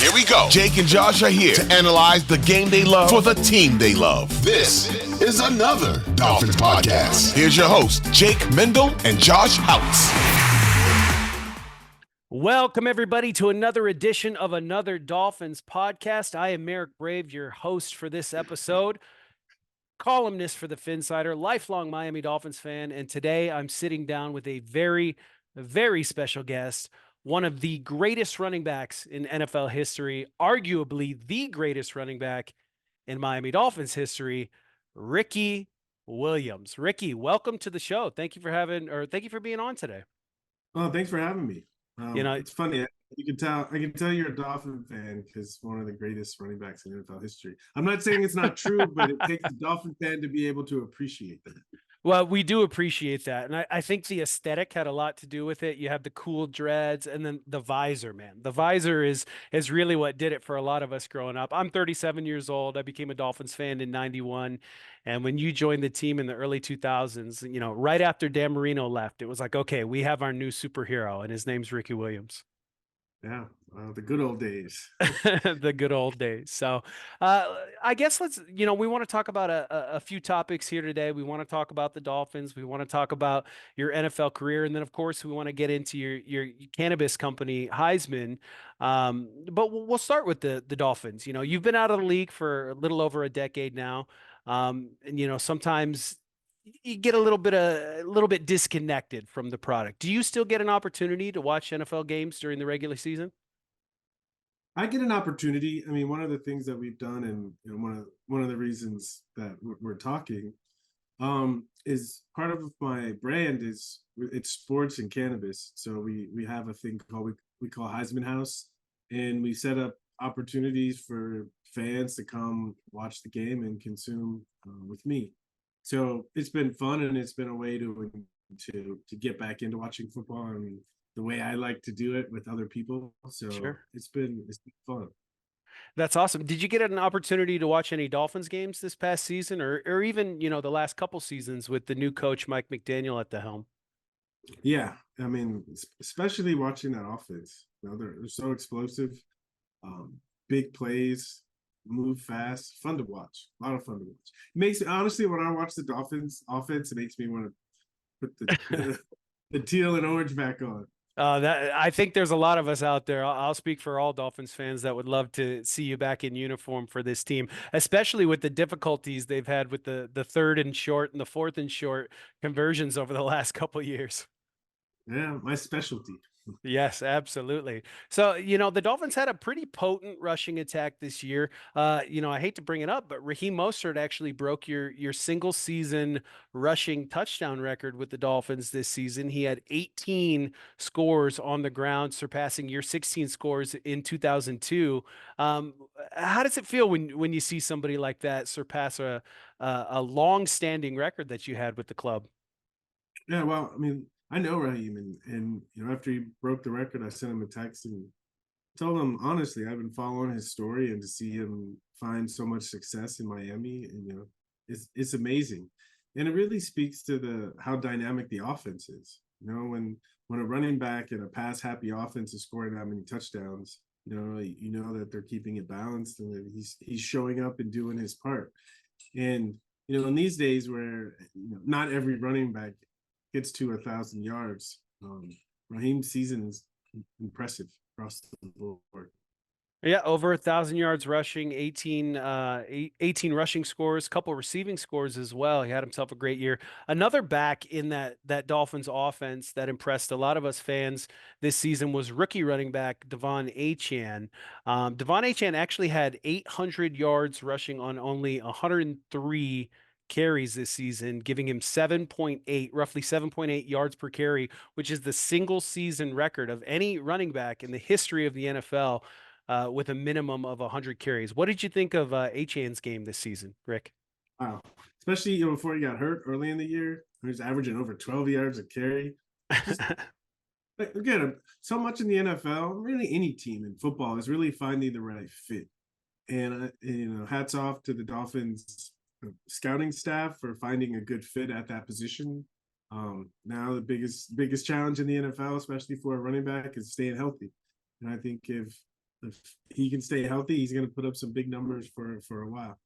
Here we go. Jake and Josh are here to analyze the game they love for the team they love. This is another Dolphins Podcast. Here's your host, Jake Mendel and Josh Houtz. Welcome, everybody, to another edition of another Dolphins Podcast. I am Marek Brave, your host for this episode, columnist for the Phinsider, lifelong Miami Dolphins fan, and today I'm sitting down with a very, very special guest, one of the greatest running backs in NFL history, arguably the greatest running back in Miami Dolphins history, Ricky Williams. Ricky, welcome to the show. Thank you for being on today. Oh, thanks for having me. It's funny. I can tell you're a Dolphin fan because one of the greatest running backs in NFL history. I'm not saying it's not true, but it takes a Dolphin fan to be able to appreciate that. Well, we do appreciate that. And I think the aesthetic had a lot to do with it. You have the cool dreads and then the visor, man. The visor is really what did it for a lot of us growing up. I'm 37 years old. I became a Dolphins fan in 91. And when you joined the team in the early 2000s, right after Dan Marino left, it was like, okay, we have our new superhero, and his name's Ricky Williams. Yeah, the good old days. The good old days. So I guess we want to talk about a few topics here today. We want to talk about the Dolphins. We want to talk about your NFL career. And then, of course, we want to get into your cannabis company, Highsman. But we'll start with the Dolphins. You've been out of the league for a little over a decade now. And sometimes you get a little bit disconnected from the product. Do you still get an opportunity to watch NFL games during the regular season? I get an opportunity. I mean, one of the things that we've done, and one of the reasons that we're talking, is part of my brand is it's sports and cannabis. So we have a thing we call Heisman House, and we set up opportunities for fans to come watch the game and consume with me. So it's been fun, and it's been a way to get back into watching football and the way I like to do it with other people. So Sure. It's been fun. That's awesome. Did you get an opportunity to watch any Dolphins games this past season, or even the last couple seasons with the new coach Mike McDaniel at the helm? Yeah, I mean, especially watching that offense. They're so explosive, big plays, move fast, fun to watch. A lot of fun to watch. It makes me, honestly, when I watch the Dolphins offense, it makes me want to put the teal and orange back on. I think there's a lot of us out there. I'll speak for all Dolphins fans that would love to see you back in uniform for this team, especially with the difficulties they've had with the third and short and the fourth and short conversions over the last couple of years. Yeah, my specialty. Yes, absolutely. So, the Dolphins had a pretty potent rushing attack this year. I hate to bring it up, but Raheem Mostert actually broke your single season rushing touchdown record with the Dolphins this season. He had 18 scores on the ground, surpassing your 16 scores in 2002. How does it feel when you see somebody like that surpass a long-standing record that you had with the club? Yeah, well, I mean, I know Raheem, and after he broke the record, I sent him a text and told him honestly I've been following his story, and to see him find so much success in Miami, and it's amazing, and it really speaks to how dynamic the offense is. When a running back in a pass happy offense is scoring that many touchdowns, that they're keeping it balanced, and that he's showing up and doing his part. And in these days where not every running back gets to 1,000 yards, Raheem's season is impressive across the board. Yeah, over 1,000 yards rushing, 18 rushing scores, couple receiving scores as well. He had himself a great year. Another back in that Dolphins offense that impressed a lot of us fans this season was rookie running back Devon Achane. Devon Achane actually had 800 yards rushing on only 103 carries this season, giving him roughly 7.8 yards per carry, which is the single season record of any running back in the history of the NFL with a minimum of 100 carries. What did you think of Achane's game this season, Rick? Wow. Especially before he got hurt early in the year, he was averaging over 12 yards a carry. Again, so much in the NFL, really any team in football, is really finding the right fit. And hats off to the Dolphins scouting staff for finding a good fit at that position. Now the biggest challenge in the NFL, especially for a running back, is staying healthy. And I think if if he can stay healthy, he's going to put up some big numbers for a while.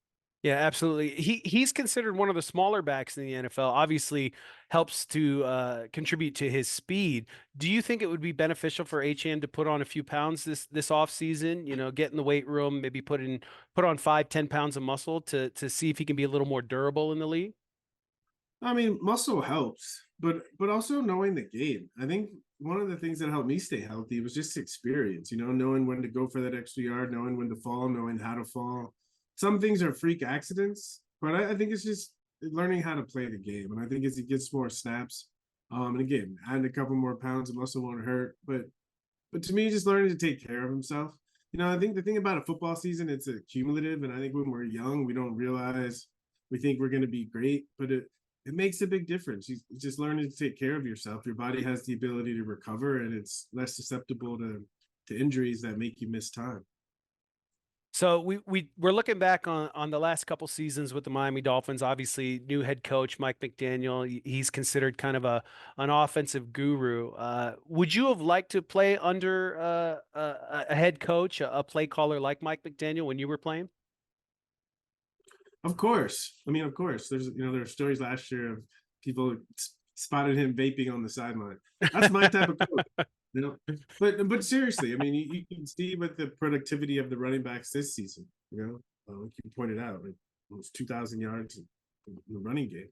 Yeah, absolutely. He's considered one of the smaller backs in the NFL. Obviously, helps to contribute to his speed. Do you think it would be beneficial for Achane to put on a few pounds this off season? You know, get in the weight room, maybe put on 5-10 pounds of muscle to see if he can be a little more durable in the league. I mean, muscle helps, but also knowing the game. I think one of the things that helped me stay healthy was just experience. You know, knowing when to go for that extra yard, knowing when to fall, knowing how to fall. Some things are freak accidents, but I think it's just learning how to play the game. And I think as he gets more snaps, and again, adding a couple more pounds of muscle won't hurt. But to me, just learning to take care of himself. You know, I think the thing about a football season, it's a cumulative, and I think when we're young, we don't realize we think we're going to be great, but it makes a big difference. You just learning to take care of yourself. Your body has the ability to recover, and it's less susceptible to injuries that make you miss time. So we're looking back on the last couple seasons with the Miami Dolphins. Obviously, new head coach Mike McDaniel. He's considered kind of an offensive guru. Would you have liked to play under a head coach, a play caller like Mike McDaniel when you were playing? Of course. I mean, of course. There were stories last year of people spotted him vaping on the sideline. That's my type of coach. You know, but seriously, I mean, you can see with the productivity of the running backs this season. You know, like you pointed out, it was 2,000 yards in the running game.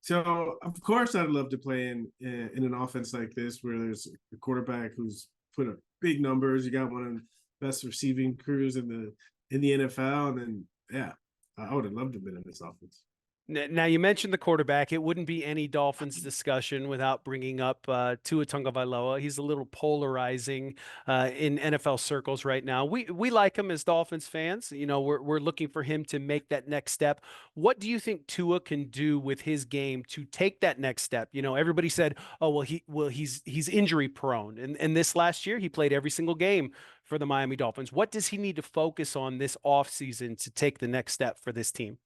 So of course, I'd love to play in an offense like this, where there's a quarterback who's put up big numbers. You got one of the best receiving crews in the NFL, and then yeah, I would have loved to have been in this offense. Now, you mentioned the quarterback. It wouldn't be any Dolphins discussion without bringing up Tua Tagovailoa. He's a little polarizing in NFL circles right now. We like him as Dolphins fans. You know, we're looking for him to make that next step. What do you think Tua can do with his game to take that next step? You know, everybody said, "Oh, he's injury prone," and this last year he played every single game for the Miami Dolphins. What does he need to focus on this offseason to take the next step for this team?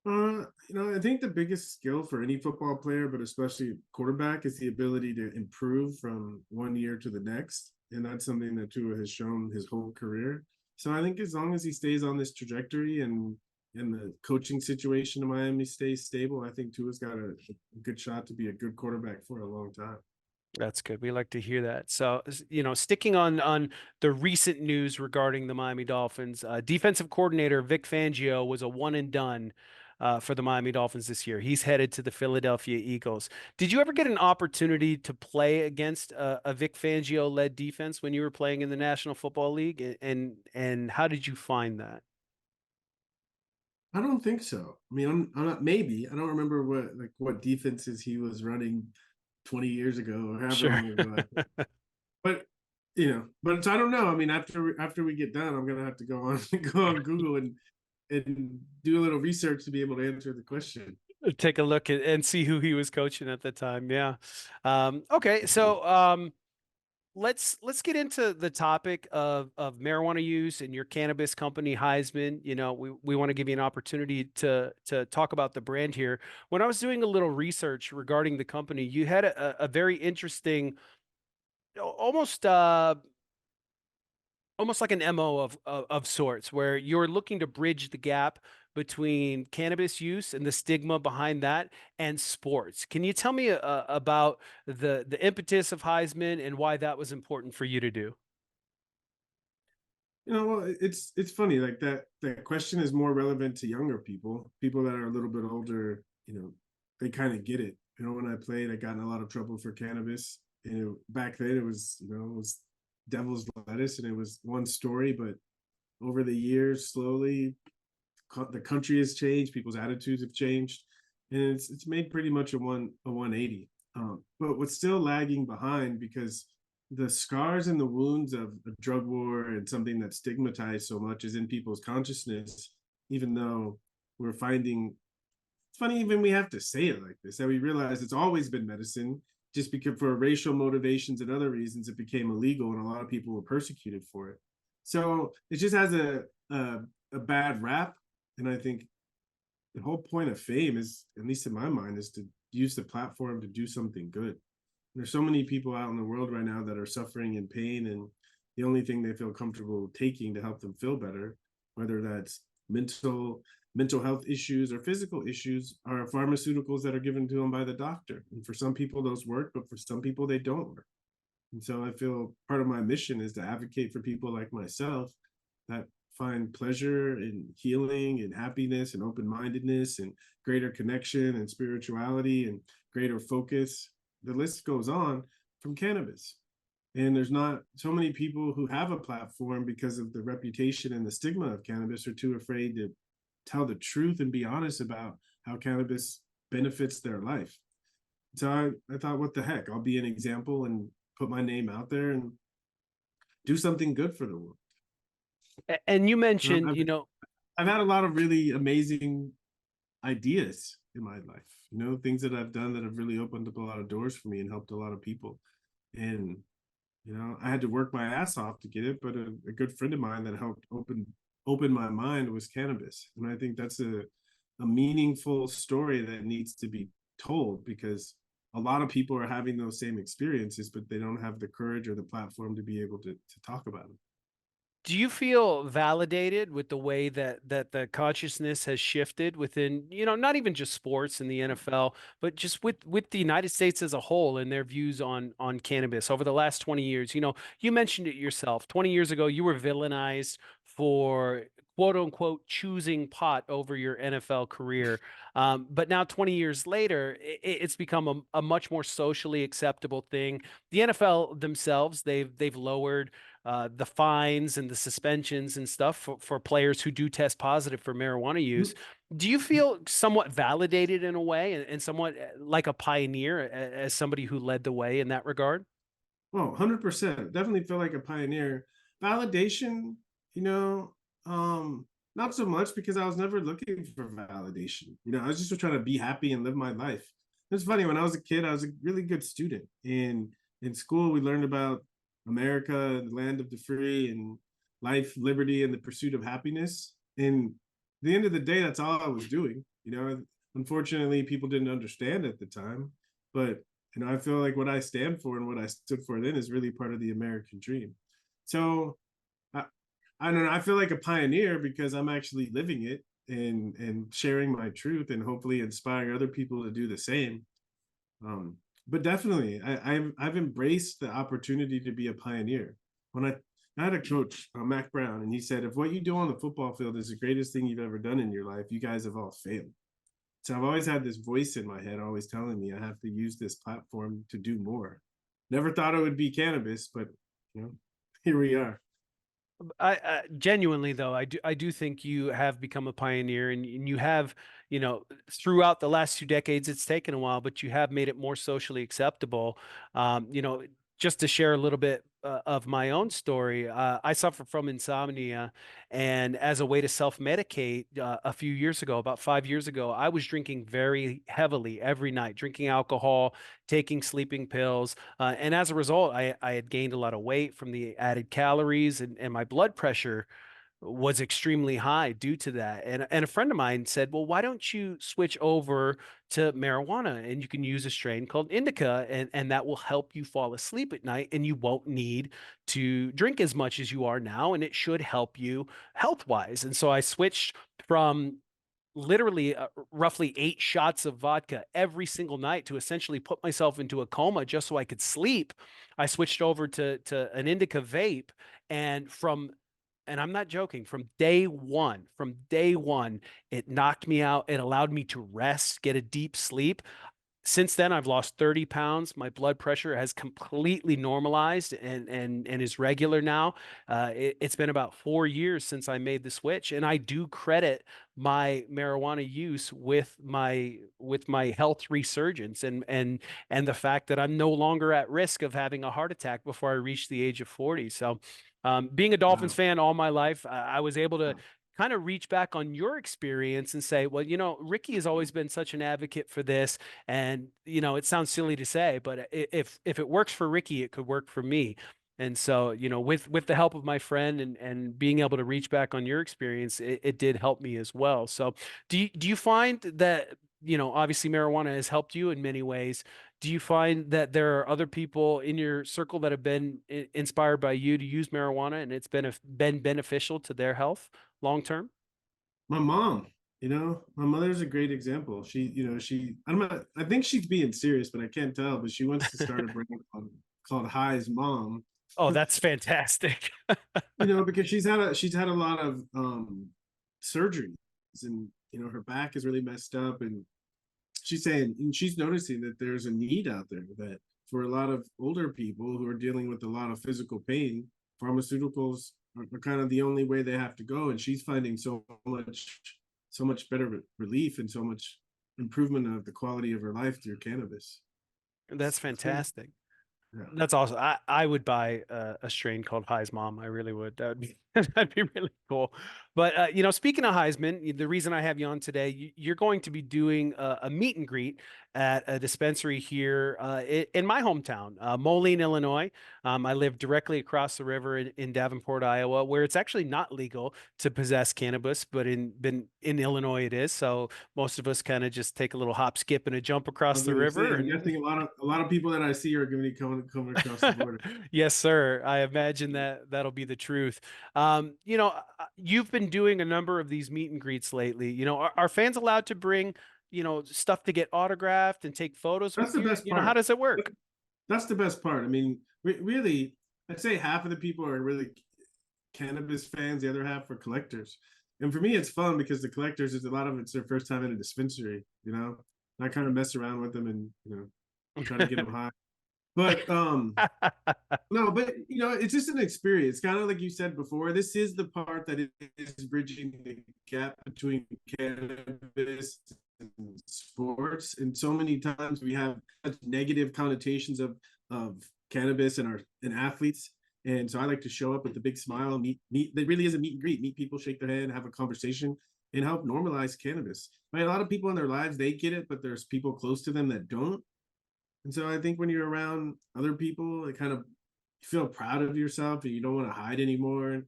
You know, I think the biggest skill for any football player, but especially quarterback, is the ability to improve from one year to the next. And that's something that Tua has shown his whole career. So I think as long as he stays on this trajectory and the coaching situation in Miami stays stable, I think Tua's got a good shot to be a good quarterback for a long time. That's good. We like to hear that. So, you know, sticking on the recent news regarding the Miami Dolphins, defensive coordinator Vic Fangio was a one and done for the Miami Dolphins this year. He's headed to the Philadelphia Eagles. Did you ever get an opportunity to play against a Vic Fangio led defense when you were playing in the National Football League? And how did you find that? I don't think so. I mean, I'm not, maybe I don't remember what defenses he was running 20 years ago or however Sure. long ago. But but I don't know. I mean, after we get done, I'm gonna have to go on Google and do a little research to be able to answer the question. Take a look and see who he was coaching at the time. Yeah. Okay. So let's get into the topic of marijuana use and your cannabis company, Heisman. You know, we want to give you an opportunity to talk about the brand here. When I was doing a little research regarding the company, you had a very interesting, almost almost like an MO of sorts, where you're looking to bridge the gap between cannabis use and the stigma behind that and sports. Can you tell me about the impetus of Heisman and why that was important for you to do? Well, it's funny, like that question is more relevant to younger people that are a little bit older. They kind of get it. When I played, I got in a lot of trouble for cannabis. Back then it was devil's lettuce, and it was one story, but over the years, slowly, the country has changed, people's attitudes have changed, and it's made pretty much a 180. But what's still lagging behind, because the scars and the wounds of a drug war and something that's stigmatized so much is in people's consciousness, even though we're finding, it's funny even we have to say it like this, that we realize it's always been medicine. Just because for racial motivations and other reasons, it became illegal, and a lot of people were persecuted for it. So it just has a bad rap. And I think the whole point of fame is, at least in my mind, is to use the platform to do something good. There's so many people out in the world right now that are suffering in pain, and the only thing they feel comfortable taking to help them feel better, whether that's mental health issues or physical issues, are pharmaceuticals that are given to them by the doctor. And for some people those work, but for some people they don't work. And so I feel part of my mission is to advocate for people like myself that find pleasure and healing and happiness and open-mindedness and greater connection and spirituality and greater focus. The list goes on, from cannabis. And there's not so many people who have a platform because of the reputation and the stigma of cannabis, are too afraid to tell the truth and be honest about how cannabis benefits their life. So I thought, what the heck, I'll be an example and put my name out there and do something good for the world. And you mentioned, I've had a lot of really amazing ideas in my life, things that I've done that have really opened up a lot of doors for me and helped a lot of people. And, I had to work my ass off to get it, but a good friend of mine that helped open my mind was cannabis. And I think that's a meaningful story that needs to be told, because a lot of people are having those same experiences, but they don't have the courage or the platform to be able to talk about it. Do you feel validated with the way that the consciousness has shifted within, not even just sports in the NFL, but just with the United States as a whole and their views on cannabis over the last 20 years? You mentioned it yourself. 20 years ago, you were villainized for quote unquote choosing pot over your NFL career. But now 20 years later, it's become a much more socially acceptable thing. The NFL themselves, they've lowered the fines and the suspensions and stuff for players who do test positive for marijuana use. Do you feel somewhat validated in a way and somewhat like a pioneer as somebody who led the way in that regard? Oh, 100%. Definitely feel like a pioneer. Validation, not so much, because I was never looking for validation. I was just trying to be happy and live my life. It's funny, when I was a kid, I was a really good student. And in school, we learned about America, the land of the free, and life, liberty, and the pursuit of happiness. And at the end of the day, that's all I was doing. Unfortunately, people didn't understand at the time. But I feel like what I stand for and what I stood for then is really part of the American dream. So I don't know. I feel like a pioneer because I'm actually living it and sharing my truth and hopefully inspiring other people to do the same. But definitely, I've embraced the opportunity to be a pioneer. When I had a coach, Mac Brown, and he said, if what you do on the football field is the greatest thing you've ever done in your life, you guys have all failed. So I've always had this voice in my head always telling me I have to use this platform to do more. Never thought it would be cannabis, but here we are. I genuinely though, I do think you have become a pioneer, and you have, throughout the last 2 decades, it's taken a while, but you have made it more socially acceptable. Just to share a little bit of my own story, I suffer from insomnia, and as a way to self-medicate, a few years ago, about 5 years ago, I was drinking very heavily every night, drinking alcohol, taking sleeping pills, and as a result, I had gained a lot of weight from the added calories, and my blood pressure was extremely high due to that. And a friend of mine said, well, why don't you switch over to marijuana, and you can use a strain called indica, and that will help you fall asleep at night, and you won't need to drink as much as you are now, and it should help you health wise. And so I switched from literally roughly 8 shots of vodka every single night to essentially put myself into a coma just so I could sleep. I switched over to an indica vape, and I'm not joking, from day one, it knocked me out. It allowed me to rest, get a deep sleep. Since then, I've lost 30 pounds. My blood pressure has completely normalized and is regular now. It's been about 4 years since I made the switch, and I do credit my marijuana use with my health resurgence and the fact that I'm no longer at risk of having a heart attack before I reach the age of 40. So, being a Dolphins fan all my life, I was able to kind of reach back on your experience and say, well, Ricky has always been such an advocate for this. And, it sounds silly to say, but if it works for Ricky, it could work for me. And so, with the help of my friend and being able to reach back on your experience, it did help me as well. So do you find that, obviously marijuana has helped you in many ways. Do you find that there are other people in your circle that have been inspired by you to use marijuana, and it's been beneficial to their health long term? My mom, my mother's a great example. I think she's being serious, but I can't tell. But she wants to start a brand called Highsman. Oh, that's fantastic. Because she's had a lot of surgeries, and her back is really messed up, and she's saying, and she's noticing that there's a need out there that for a lot of older people who are dealing with a lot of physical pain, pharmaceuticals are kind of the only way they have to go. And she's finding so much better relief and so much improvement of the quality of her life through cannabis. That's fantastic. Yeah. That's awesome. I would buy a strain called Heisman. I really would. That'd be really cool. But speaking of Heisman, the reason I have you on today, you're going to be doing a meet and greet at a dispensary here in my hometown, Moline, Illinois. I live directly across the river in Davenport, Iowa, where it's actually not legal to possess cannabis, but in Illinois it is. So most of us kind of just take a little hop, skip, and a jump across the river. I'm guessing a lot of people that I see are going to be coming across the border. Yes, sir. I imagine that'll be the truth. You've been doing a number of these meet and greets lately. Are fans allowed to bring, stuff to get autographed and take photos That's with the you? best part. How does it work? That's the best part. I mean, really, I'd say half of the people are really cannabis fans. The other half are collectors. And for me, it's fun because the collectors, a lot of it's their first time in a dispensary, and I kind of mess around with them and, try to get them high. But no, but it's just an experience. Kind of like you said before, this is the part that is bridging the gap between cannabis and sports. And so many times we have such negative connotations of cannabis and athletes. And so I like to show up with a big smile and meet. It really is a meet and greet. Meet people, shake their hand, have a conversation, and help normalize cannabis. Right? A lot of people in their lives, they get it, but there's people close to them that don't. And so I think when you're around other people, it kind of feel proud of yourself and you don't want to hide anymore.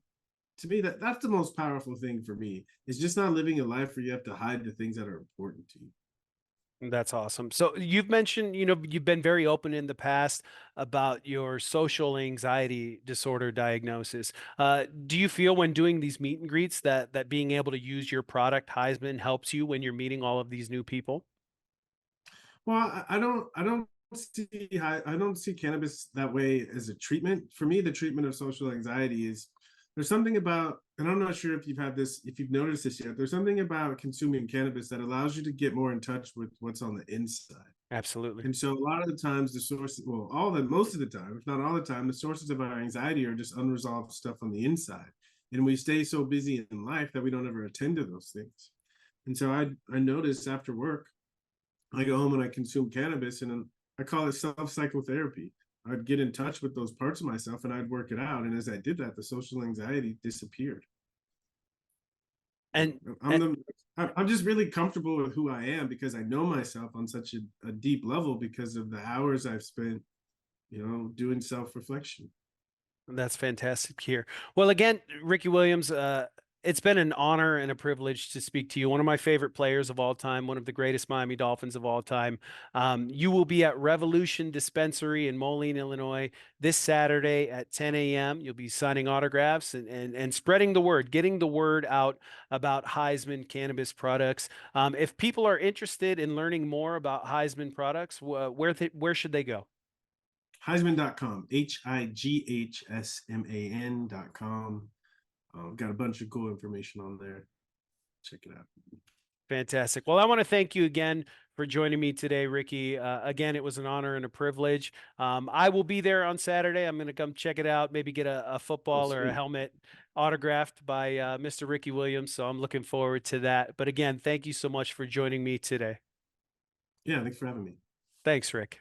To me, that's the most powerful thing for me. It's just not living a life where you have to hide the things that are important to you. That's awesome. So you've mentioned, you've been very open in the past about your social anxiety disorder diagnosis. Do you feel when doing these meet and greets that being able to use your product Heisman helps you when you're meeting all of these new people? Well, I don't see cannabis that way as a treatment. For me, the treatment of social anxiety is there's something about, and I'm not sure if you've noticed this yet, there's something about consuming cannabis that allows you to get more in touch with what's on the inside. Absolutely. And so a lot of the times most of the time, if not all the time, the sources of our anxiety are just unresolved stuff on the inside. And we stay so busy in life that we don't ever attend to those things. And so I noticed after work, I go home and I consume cannabis, and I call it self-psychotherapy. I'd get in touch with those parts of myself and I'd work it out. And as I did that, the social anxiety disappeared. And I'm just really comfortable with who I am because I know myself on such a deep level because of the hours I've spent, doing self-reflection. that's fantastic to hear. Well, again, Ricky Williams, it's been an honor and a privilege to speak to you. One of my favorite players of all time, one of the greatest Miami Dolphins of all time. You will be at Revolution Dispensary in Moline, Illinois this Saturday at 10 a.m. You'll be signing autographs and spreading the word, getting the word out about Heisman cannabis products. If people are interested in learning more about Heisman products, where should they go? Highsman.com, HIGHSMAN.com. Got a bunch of cool information on there. Check it out. Fantastic. Well, I want to thank you again for joining me today, Ricky. Again, it was an honor and a privilege. I will be there on Saturday. I'm going to come check it out, maybe get a football or a helmet autographed by Mr. Ricky Williams. So I'm looking forward to that. But again, thank you so much for joining me today. Yeah, thanks for having me. Thanks, Rick.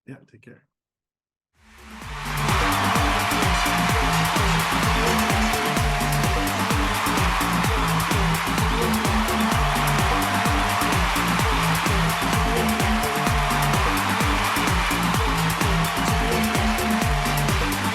Yeah, take care.